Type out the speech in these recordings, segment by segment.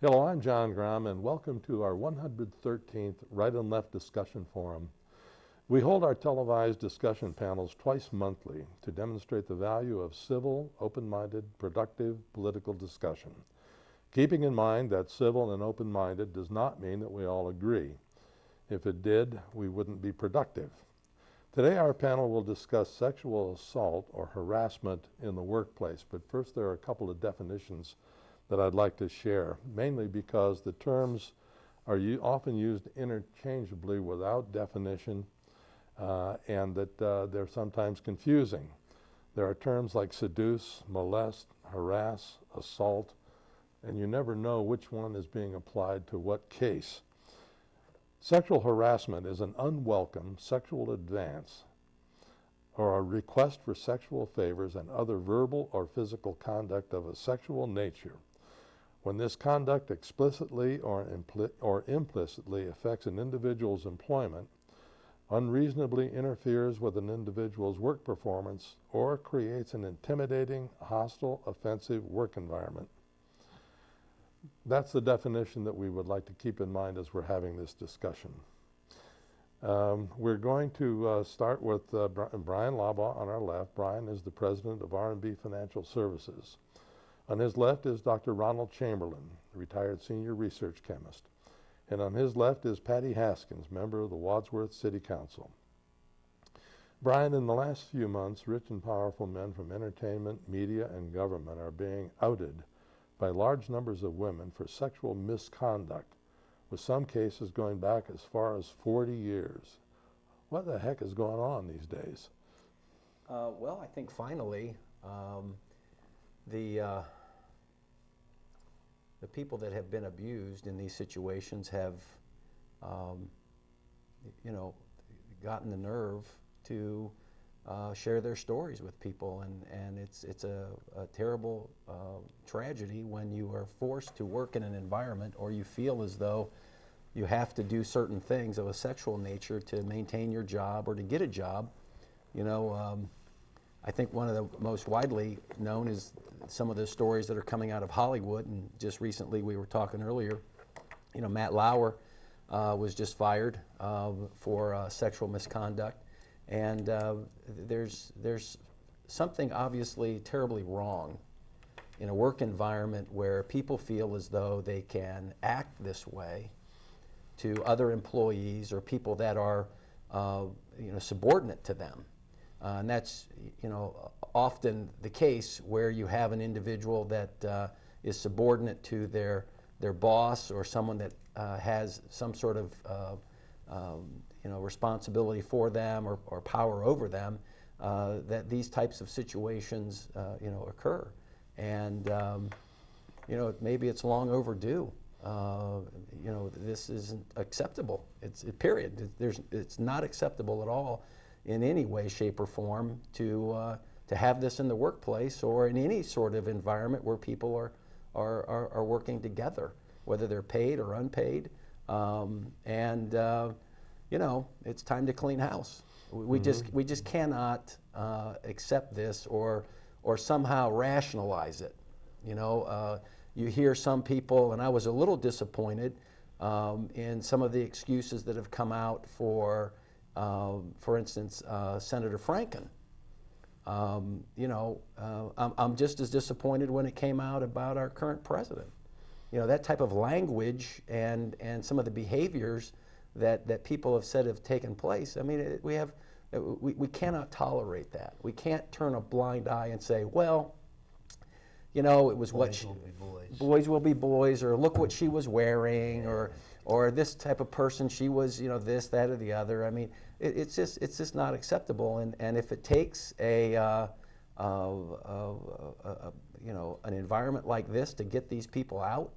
Hello, I'm John Grom, and welcome to our 113th Right and Left Discussion Forum. We hold our televised discussion panels twice monthly to demonstrate the value of civil, open-minded, productive political discussion, keeping in mind that civil and open-minded does not mean that we all agree. If it did, we wouldn't be productive. Today our panel will discuss sexual assault or harassment in the workplace, but first there are a couple of definitions that I'd like to share, mainly because the terms are often used interchangeably without definition and that they're sometimes confusing. There are terms like seduce, molest, harass, assault, and you never know which one is being applied to what case. Sexual harassment is an unwelcome sexual advance or a request for sexual favors and other verbal or physical conduct of a sexual nature. When this conduct explicitly or implicitly affects an individual's employment, unreasonably interferes with an individual's work performance, or creates an intimidating, hostile, offensive work environment. That's the definition that we would like to keep in mind as we're having this discussion. We're going to start with Bryan Laubaugh on our left. Bryan is the president of R&B Financial Services. On his left is Dr. Ronald Chamberlin, retired senior research chemist. And on his left is Patty Haskins, member of the Wadsworth City Council. Bryan, in the last few months, rich and powerful men from entertainment, media, and government are being outed by large numbers of women for sexual misconduct, with some cases going back as far as 40 years. What the heck is going on these days? Well, I think finally the people that have been abused in these situations have, gotten the nerve to share their stories with people, and it's a terrible tragedy when you are forced to work in an environment or you feel as though you have to do certain things of a sexual nature to maintain your job or to get a job. I think one of the most widely known is some of the stories that are coming out of Hollywood, and just recently we were talking earlier, Matt Lauer was just fired for sexual misconduct, and there's something obviously terribly wrong in a work environment where people feel as though they can act this way to other employees or people that are subordinate to them. And that's often the case where you have an individual that is subordinate to their boss or someone that has some sort of responsibility for them or power over them, that these types of situations occur. And maybe it's long overdue. This isn't acceptable. Period. It's not acceptable at all in any way, shape, or form to have this in the workplace or in any sort of environment where people are working together, whether they're paid or unpaid. It's time to clean house. We just cannot accept this or somehow rationalize it. You hear some people, and I was a little disappointed in some of the excuses that have come out for instance, Senator Franken. I'm just as disappointed when it came out about our current president. That type of language and some of the behaviors that people have said have taken place. I mean, we cannot tolerate that. We can't turn a blind eye and say, well, it was boys will be boys, or look what she was wearing, or this type of person, she was, this, that, or the other. I mean, it's just not acceptable. And if it takes an environment like this to get these people out,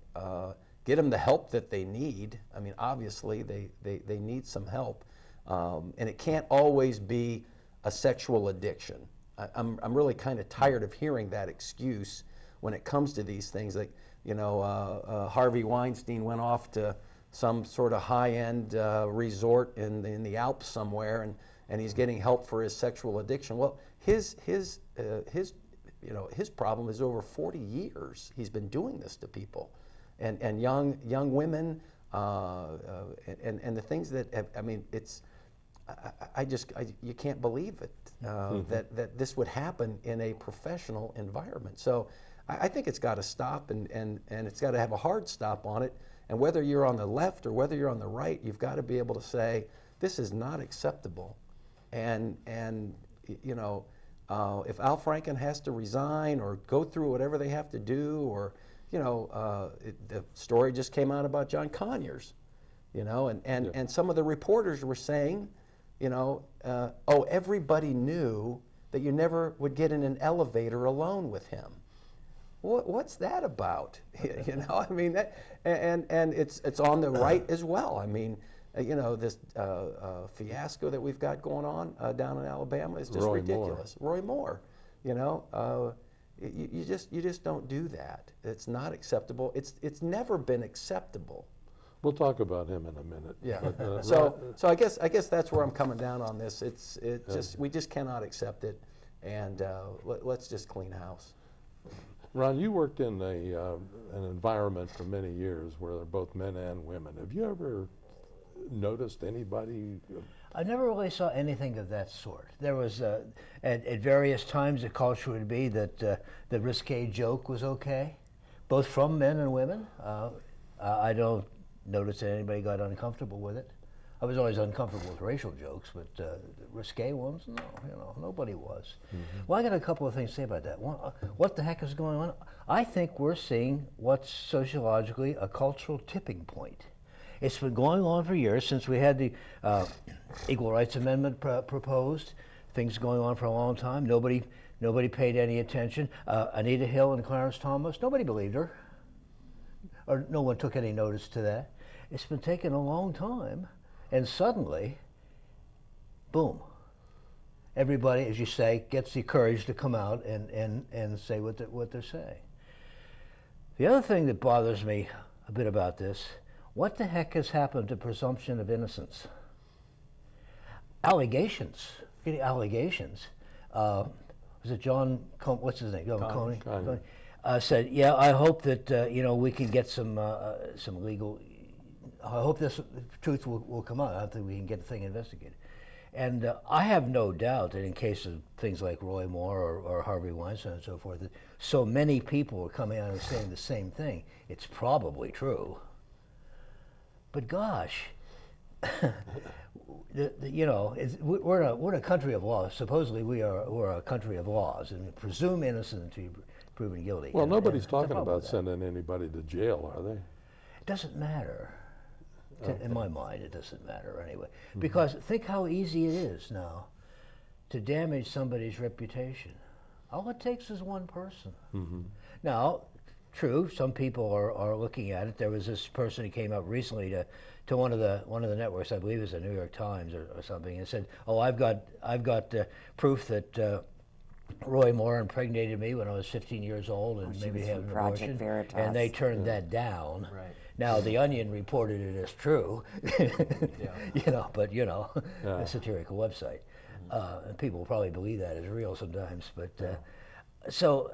get them the help that they need. I mean, obviously they need some help, and it can't always be a sexual addiction. I'm really kind of tired of hearing that excuse when it comes to these things. Like, Harvey Weinstein went off to some sort of high-end resort in the Alps somewhere, and he's getting help for his sexual addiction. Well, his problem is over 40 years he's been doing this to people, and young women, and the things that have, I mean, it's, you can't believe it, that this would happen in a professional environment. So I think it's got to stop, and it's got to have a hard stop on it. And whether you're on the left or whether you're on the right, you've got to be able to say, this is not acceptable. And you know, if Al Franken has to resign or go through whatever they have to do, or, you know, the story just came out about John Conyers, you know, and some of the reporters were saying, you know, oh, everybody knew that you never would get in an elevator alone with him. What's that about? You know, I mean, that, and it's on the right as well. I mean, you know, this fiasco that we've got going on down in Alabama is just ridiculous. Roy Moore, you know, you just don't do that. It's not acceptable. It's never been acceptable. We'll talk about him in a minute. Yeah. But, so I guess that's where I'm coming down on this. We just cannot accept it, and let's just clean house. Ron, you worked in an environment for many years where there are both men and women. Have you ever noticed anybody? I never really saw anything of that sort. There was, at various times, the culture would be that the risque joke was okay, both from men and women. I don't notice that anybody got uncomfortable with it. I was always uncomfortable with racial jokes, but risque ones, no, you know, nobody was. Well, I got a couple of things to say about that. One, what the heck is going on? I think we're seeing what's sociologically a cultural tipping point. It's been going on for years, since we had the Equal Rights Amendment proposed. Things going on for a long time. Nobody paid any attention. Anita Hill and Clarence Thomas, nobody believed her, or no one took any notice to that. It's been taking a long time. And suddenly, boom, everybody, as you say, gets the courage to come out and say what they're saying. The other thing that bothers me a bit about this, what the heck has happened to presumption of innocence? Allegations, getting allegations. Was it John, what's his name? Coney? Said, yeah, I hope that, you know, we can get some legal, I hope this truth will come out. I think we can get the thing investigated. And I have no doubt that in case of things like Roy Moore or Harvey Weinstein and so forth, that so many people are coming out and saying the same thing. It's probably true. But gosh, you know, we're in a country of laws. Supposedly we're a country of laws, and presume innocent until you're proven guilty. Well, nobody's talking about sending anybody to jail, are they? It doesn't matter. Okay. In my mind, it doesn't matter anyway. Because think how easy it is now to damage somebody's reputation. All it takes is one person. Now, true, some people are looking at it. There was this person who came up recently to one of the networks, I believe it was the New York Times or something, and said, "Oh, I've got proof that Roy Moore impregnated me when I was 15 years old, and maybe had an abortion." And they turned that down. Right. Now, The Onion reported it as true, you know, but, you know, a satirical website. And people will probably believe that as real sometimes. But so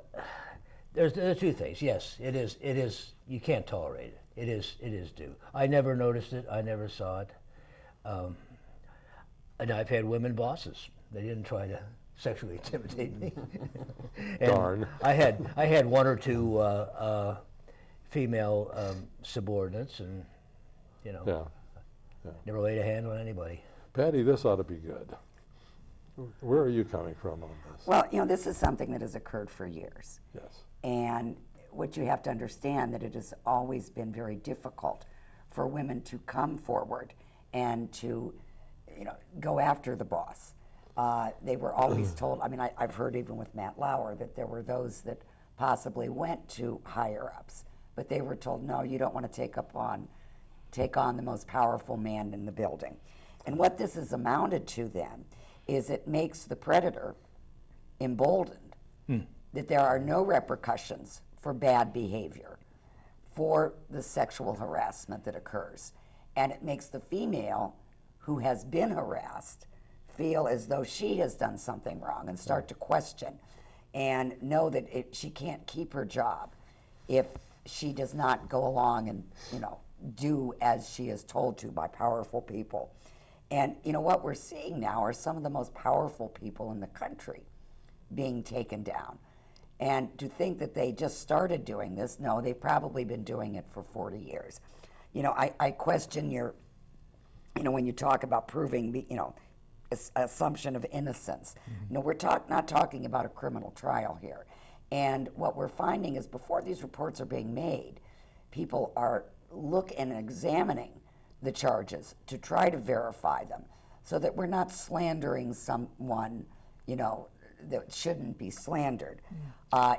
there are two things. Yes, it is, you can't tolerate it. It is due. I never noticed it. I never saw it. And I've had women bosses. They didn't try to sexually intimidate me. Darn. I had one or two female subordinates, and, you know, never laid a hand on anybody. Patty, this ought to be good. Where are you coming from on this? Well, you know, this is something that has occurred for years. Yes. And what you have to understand, that it has always been very difficult for women to come forward and to, you know, go after the boss. They were always told, I mean, I've heard even with Matt Lauer that there were those that possibly went to higher ups, but they were told, no, you don't want to take on the most powerful man in the building. And what this has amounted to then is it makes the predator emboldened, that there are no repercussions for bad behavior, for the sexual harassment that occurs. And it makes the female who has been harassed feel as though she has done something wrong and start to question and know that she can't keep her job if she does not go along and, do as she is told to by powerful people. And what we're seeing now are some of the most powerful people in the country being taken down. And to think that they just started doing this, no, they've probably been doing it for 40 years. I question your, when you talk about proving, assumption of innocence. We're not talking about a criminal trial here. And what we're finding is before these reports are being made, people are looking and examining the charges to try to verify them so that we're not slandering someone, that shouldn't be slandered.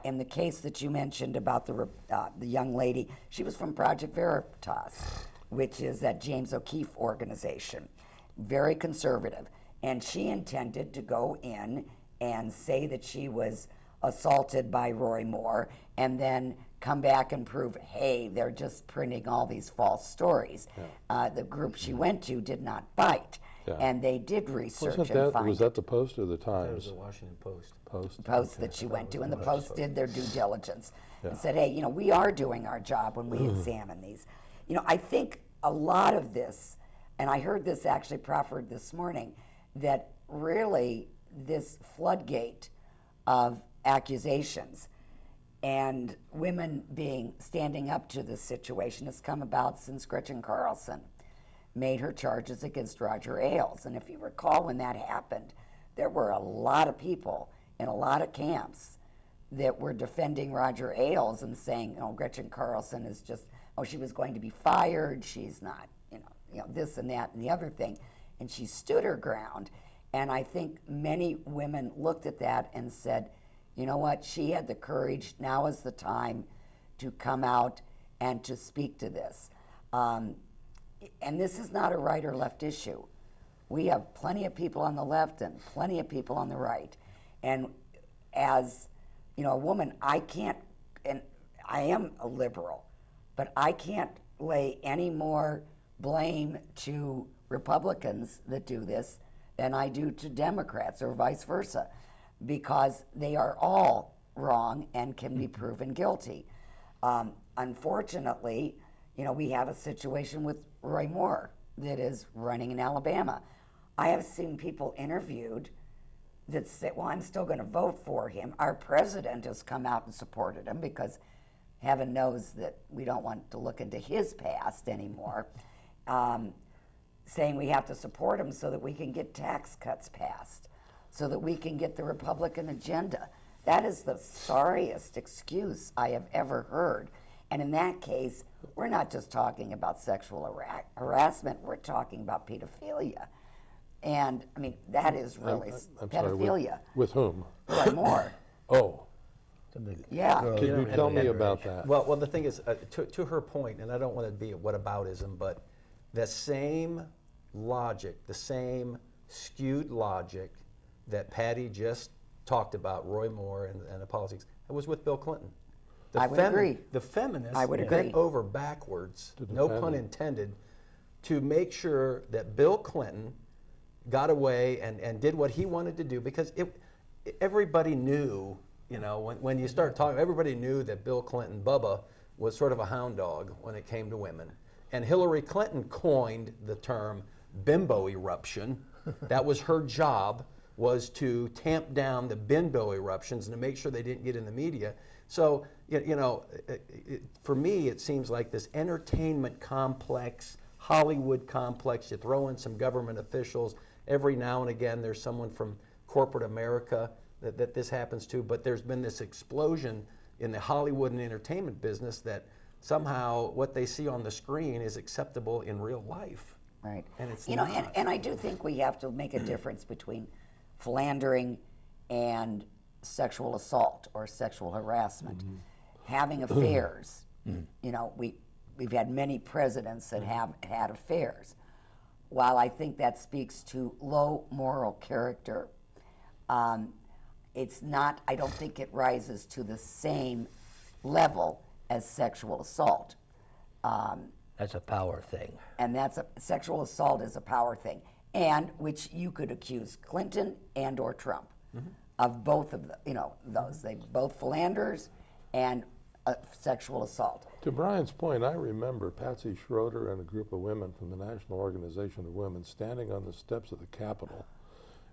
In the case that you mentioned about the young lady, she was from Project Veritas, which is that James O'Keefe organization, very conservative. And she intended to go in and say that she was assaulted by Roy Moore and then come back and prove, hey, they're just printing all these false stories. The group she went to did not bite. And they did research and find. Was that the Post or the That Times? was the Washington Post. Post that she went to, and the Post did their due diligence and said, hey, we are doing our job when we examine these. I think a lot of this, and I heard this actually proffered this morning, that really this floodgate of accusations and women standing up to this situation has come about since Gretchen Carlson made her charges against Roger Ailes. And if you recall when that happened, there were a lot of people in a lot of camps that were defending Roger Ailes and saying, Gretchen Carlson is just, she was going to be fired, she's not, this and that and the other thing. And she stood her ground. And I think many women looked at that and said, you know what, she had the courage, now is the time to come out and to speak to this. And this is not a right or left issue. We have plenty of people on the left and plenty of people on the right. And as, a woman, I can't, and I am a liberal, but I can't lay any more blame to Republicans that do this than I do to Democrats or vice versa, because they are all wrong and can be proven guilty. Unfortunately, we have a situation with Roy Moore that is running in Alabama. I have seen people interviewed that say, well, I'm still going to vote for him. Our president has come out and supported him because heaven knows that we don't want to look into his past anymore, saying we have to support him so that we can get tax cuts passed, so that we can get the Republican agenda. That is the sorriest excuse I have ever heard. And in that case, we're not just talking about sexual harassment, we're talking about pedophilia. And, that is really pedophilia. Sorry, with whom? Roy Moore. Oh. Yeah. Can you tell me about that? Well, the thing is, to her point, and I don't want to be a whataboutism, but the same logic, the same skewed logic that Patty just talked about, Roy Moore and the politics, it was with Bill Clinton. I would agree. The feminists I would bent agree. over backwards, no pun intended, to make sure that Bill Clinton got away and did what he wanted to do, because everybody knew, when you start talking, everybody knew that Bill Clinton, Bubba, was sort of a hound dog when it came to women. And Hillary Clinton coined the term bimbo eruption. That was her job, was to tamp down the bimbo eruptions and to make sure they didn't get in the media. So, for me, it seems like this entertainment complex, Hollywood complex, you throw in some government officials, every now and again there's someone from corporate America that this happens to, but there's been this explosion in the Hollywood and entertainment business that somehow what they see on the screen is acceptable in real life. Right. And it's not. And I do think we have to make a difference between philandering and sexual assault or sexual harassment. Having affairs, we've had many presidents that have had affairs. While I think that speaks to low moral character, it's not, I don't think it rises to the same level as sexual assault. That's a power thing. And sexual assault is a power thing, and which you could accuse Clinton and or Trump of both of those. They both philanderers, and sexual assault. To Brian's point, I remember Patsy Schroeder and a group of women from the National Organization of Women standing on the steps of the Capitol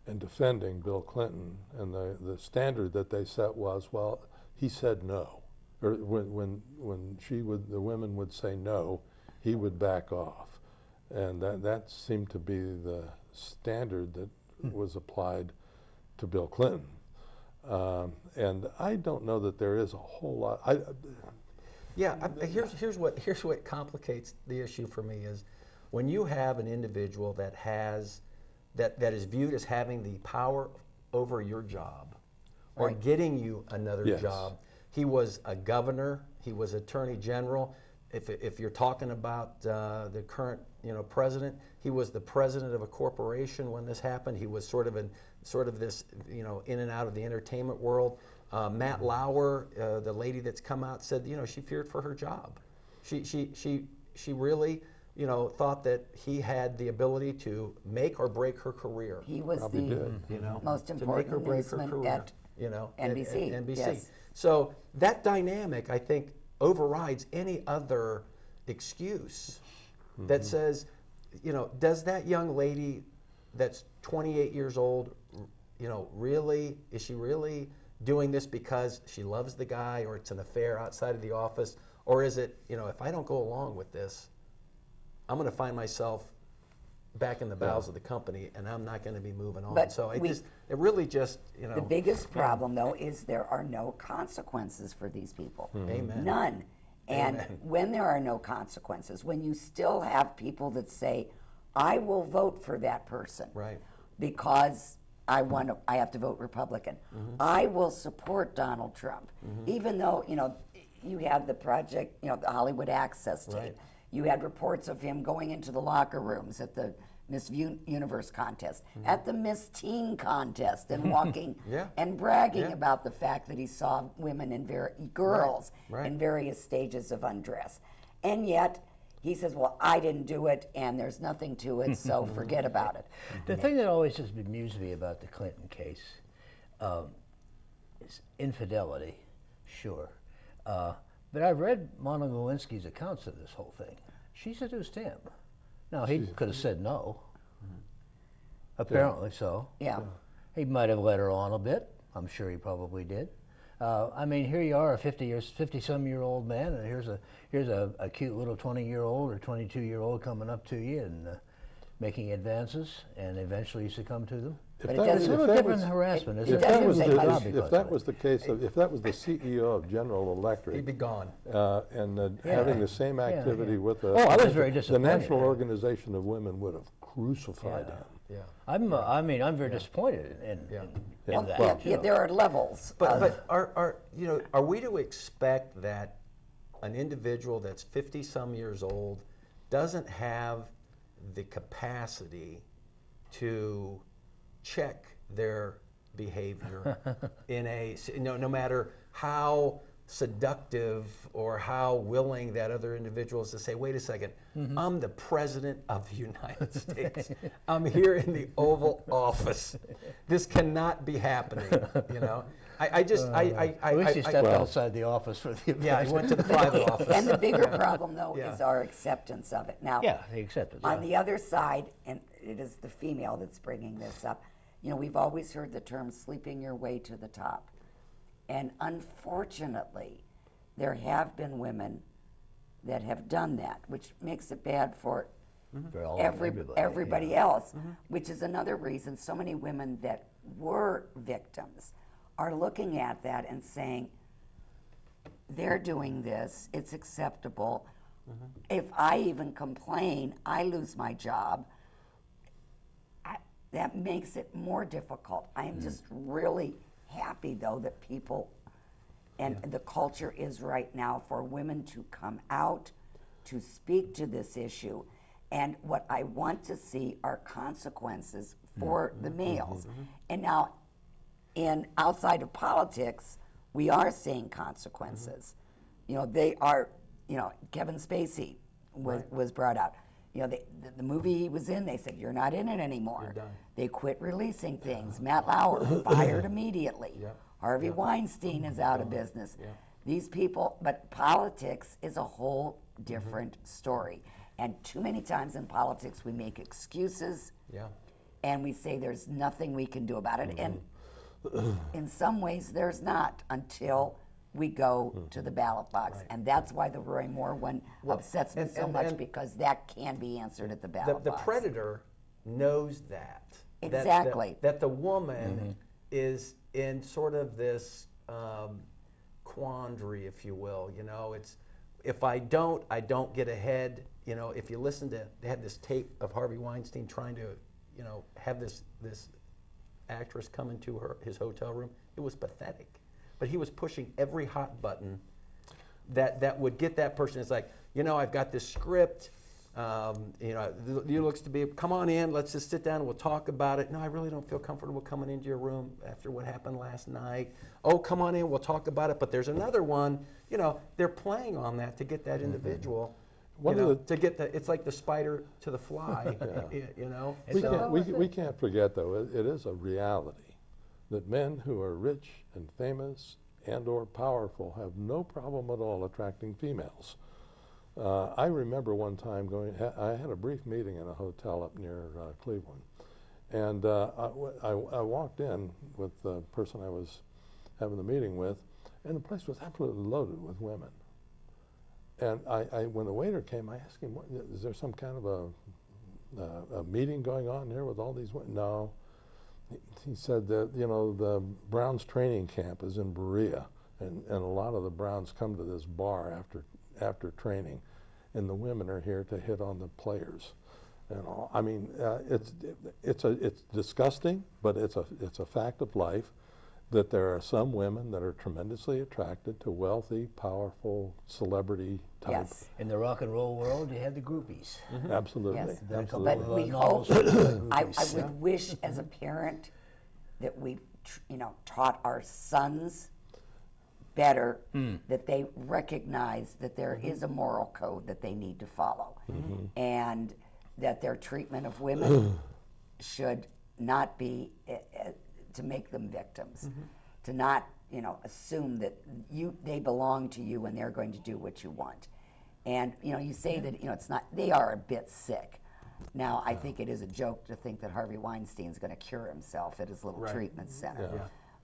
and defending Bill Clinton, and the standard that they set was, well, he said no. Or when the women would say no, he would back off. And that seemed to be the standard that was applied to Bill Clinton. And I don't know that there is a whole lot. Here's what complicates the issue for me is when you have an individual that is viewed as having the power over your job or Right. getting you another Yes. job. He was a governor. He was attorney general. If you're talking about the current president, he was the president of a corporation when this happened. He was sort of this in and out of the entertainment world. Matt Lauer, the lady that's come out, said she feared for her job. She really thought that he had the ability to make or break her career. He was Probably the did. most to make important or break her newsman career. at NBC. At NBC. Yes. So that dynamic, I think, overrides any other excuse that says, does that young lady that's 28 years old, is she really doing this because she loves the guy or it's an affair outside of the office? Or is it, if I don't go along with this, I'm going to find myself back in the bowels of the company and I'm not going to be moving on. But So it really just, The biggest problem, though, is there are no consequences for these people. Amen. None. And Amen. when there are no consequences, when you still have people that say, I will vote for that person Right. because I have to vote Republican. I will support Donald Trump, even though, you had the project, the Hollywood Access tape. Right. You had reports of him going into the locker rooms at the Miss Universe contest, at the Miss Teen contest, and walking Yeah. and bragging Yeah. about the fact that he saw women and girls Right. in various stages of undress. And yet, he says, well, I didn't do it, and there's nothing to it, so forget about it. The thing that always has bemused me about the Clinton case is infidelity, sure. But I've read Monica Lewinsky's accounts of this whole thing. She seduced him. Now, he could have said no. Apparently so. Yeah. He might have let her on a bit. I'm sure he probably did. I mean, here you are, a 50-some-year-old man, and here's a cute little 20-year-old or 22-year-old coming up to you and making advances, and eventually you succumb to them. If But it that doesn't- was- It's a if little that different was- than harassment, It isn't it? doesn't say much. If that was the case, if that was the CEO of General Electric, He'd be gone. and Yeah. having the same Yeah, activity yeah. with Oh, I was very the disappointed. National Organization of Women would have crucified Yeah. him. Yeah. I'm very disappointed in Well, that. yeah, there are levels. But are we to expect that an individual that's 50-some years old doesn't have the capacity to check their behavior no matter how seductive or how willing that other individual is to say, wait a second, I'm the president of the United States. I'm here in the Oval Office. This cannot be happening, I At least he stepped outside the office for the yeah, he went to the private office. And the bigger problem, though, Yeah. is our acceptance of it. Now, Yeah, he accepted. on the other side, and it is the female that's bringing this up, we've always heard the term sleeping your way to the top. And unfortunately, there have been women that have done that, which makes it bad for everybody else, which is another reason so many women that were victims are looking at that and saying, they're doing this, it's acceptable. If I even complain, I lose my job. That makes it more difficult. I am just really happy, though, that people and the culture is right now for women to come out, to speak to this issue. And what I want to see are consequences for the males. And now, outside of politics, we are seeing consequences. They are, Kevin Spacey was brought out. The movie he was in, they said, you're not in it anymore. You're done. They quit releasing things. Matt Lauer fired immediately. Yep. Harvey Weinstein is out of business. Yeah. These people, but politics is a whole different story. And too many times in politics, we make excuses. Yeah. And we say there's nothing we can do about it. And in some ways, there's not until we go to the ballot box. Right. And that's why the Roy Moore one upsets me so much, and because that can be answered at the ballot The box. predator knows that. Exactly. That the woman is in sort of this quandary, if you will. You know, it's, if I don't get ahead. You know, if you listen to, they had this tape of Harvey Weinstein trying to, you know, have this actress come into his hotel room. It was pathetic. But he was pushing every hot button that would get that person. It's like, you know, I've got this script. You know, you looks to be, come on in, let's just sit down and we'll talk about it. No, I really don't feel comfortable coming into your room after what happened last night. Oh, come on in, we'll talk about it. But there's another one, you know, they're playing on that to get that individual. To get the, it's like the spider to the fly, you know. We can't forget, though, it is a reality that men who are rich and famous and or powerful have no problem at all attracting females. I remember one time I had a brief meeting in a hotel up near Cleveland, and I walked in with the person I was having the meeting with, and the place was absolutely loaded with women. And when the waiter came, I asked him, is there some kind of a meeting going on here with all these women? No. He said that, you know, the Browns training camp is in Berea, and a lot of the Browns come to this bar after training, and the women are here to hit on the players. And all. I mean, it's disgusting, but it's a fact of life that there are some women that are tremendously attracted to wealthy, powerful, celebrity type. Yes. In the rock and roll world, you had the groupies. Absolutely. Yes. Absolutely. But we hope, I would wish as a parent that we, you know, taught our sons better, that they recognize that there is a moral code that they need to follow, and that their treatment of women should not be to make them victims, to not, you know, assume that they belong to you and they're going to do what you want. And, you know, you say that, you know, it's not, they are a bit sick. Now, I think it is a joke to think that Harvey Weinstein's going to cure himself at his little treatment center. Yeah.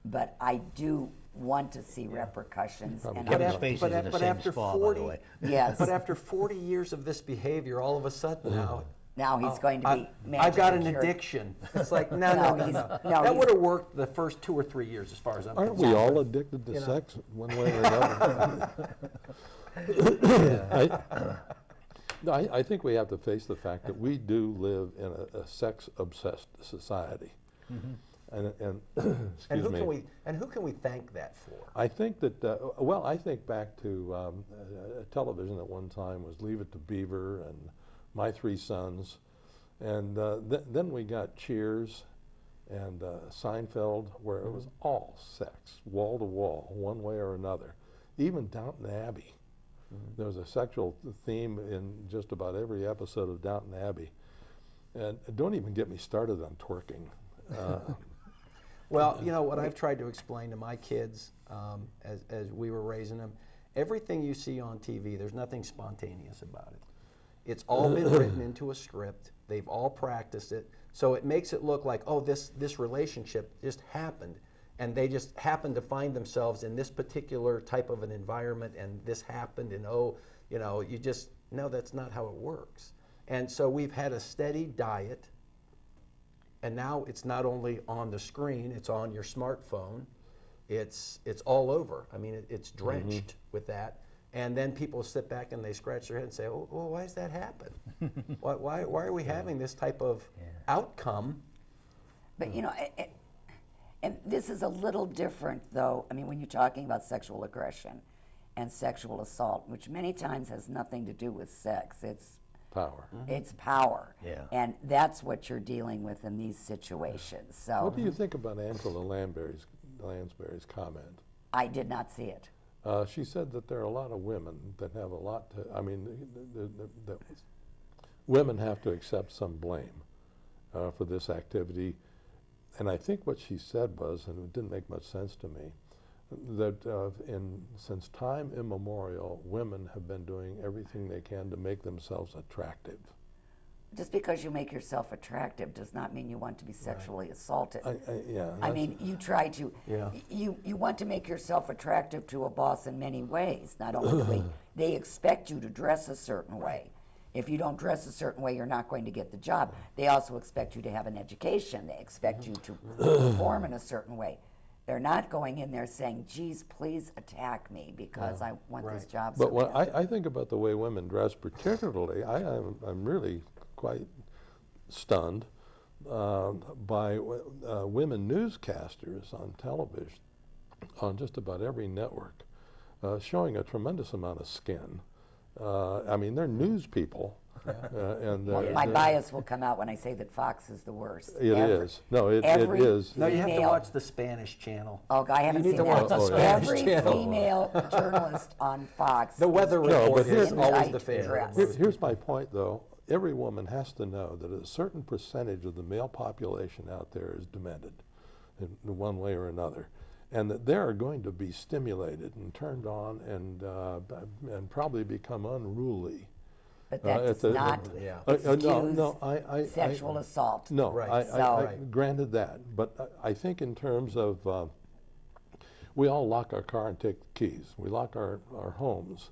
But I do want to see repercussions. And Kevin I'm- Spacey's in the same spa, by the way. Yes. But after 40 years of this behavior, all of a sudden Now he's going to be I've got an magically cured. addiction. It's like, no. No, That he's- would have worked the first 2 or 3 years as far as I'm Aren't concerned. we all addicted to sex one way or another? I think we have to face the fact that we do live in a sex-obsessed society. And excuse me. Who can we thank that for? I think that, well, I think back to television at one time was Leave It to Beaver and My Three Sons. And then we got Cheers and Seinfeld, where it was all sex, wall to wall, one way or another. Even Downton Abbey. There was a sexual theme in just about every episode of Downton Abbey. And don't even get me started on twerking. Well, you know, what I've tried to explain to my kids as we were raising them, everything you see on TV, there's nothing spontaneous about it. It's all been written into a script. They've all practiced it. So it makes it look like, oh, this relationship just happened. And they just happened to find themselves in this particular type of an environment, and this happened, and oh, you know, you just, no, that's not how it works. And so we've had a steady diet, and now it's not only on the screen, it's on your smartphone. It's all over. I mean, it's drenched with that. And then people sit back and they scratch their head and say, oh, well, why does that happen? why are we having this type of outcome? But, you know, and this is a little different, though. I mean, when you're talking about sexual aggression and sexual assault, which many times has nothing to do with sex, it's Power. It's power. Yeah. And that's what you're dealing with in these situations. So What do you think about Angela Lansbury's comment? I did not see it. She said that there are a lot of women that have a lot to, I mean, the women have to accept some blame for this activity. And I think what she said was, and it didn't make much sense to me, that since time immemorial, women have been doing everything they can to make themselves attractive. Just because you make yourself attractive does not mean you want to be sexually assaulted. Yeah, I mean, you try to, Yeah. you want to make yourself attractive to a boss in many ways. Not only the way they expect you to dress a certain way. If you don't dress a certain way, you're not going to get the job. They also expect you to have an education. They expect you to perform in a certain way. They're not going in there saying, geez, please attack me because I want this job so but when bad. I think about the way women dress, particularly, I'm really quite stunned by women newscasters on television, on just about every network, showing a tremendous amount of skin. I mean, they're news people. And My bias will come out when I say that Fox is the worst. It is. No, it every is. No, you have to female- watch the Spanish channel. Oh, I haven't You need seen to that. watch the Spanish Every channel. female journalist on Fox. The weather is No, report but is here's- always in the tight favorite. dress. Here's my point, though. Every woman has to know that a certain percentage of the male population out there is demented in one way or another, and that they're going to be stimulated and turned on and probably become unruly. But that it's does a- not Yeah. no, excuse sexual assault. No, Right. So- granted that, but I think in terms of, we all lock our car and take the keys. We lock our homes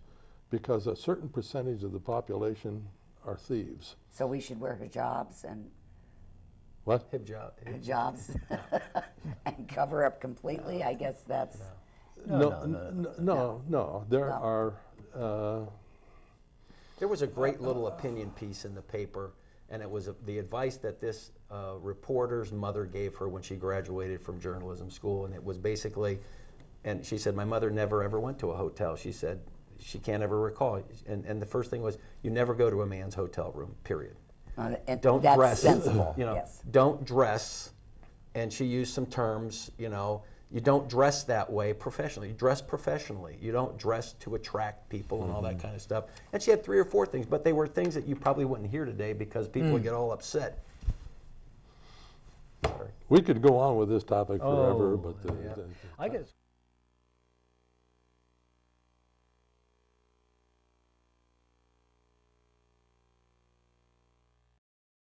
because a certain percentage of the population are thieves. So we should wear hijabs and What? hijabs and cover up completely. I guess that's No. There No. are. There was a great little opinion piece in the paper, and it was the advice that this reporter's mother gave her when she graduated from journalism school, and it was basically, and she said, my mother never ever went to a hotel. She said she can't ever recall. And the first thing was, you never go to a man's hotel room, period. and Don't that's dress, sensible. you know, Yes. don't dress, and she used some terms, you know, you don't dress that way professionally. You dress professionally. You don't dress to attract people and all that kind of stuff. And she had 3 or 4 things, but they were things that you probably wouldn't hear today because people would get all upset. Sorry. We could go on with this topic forever, Oh, but I guess.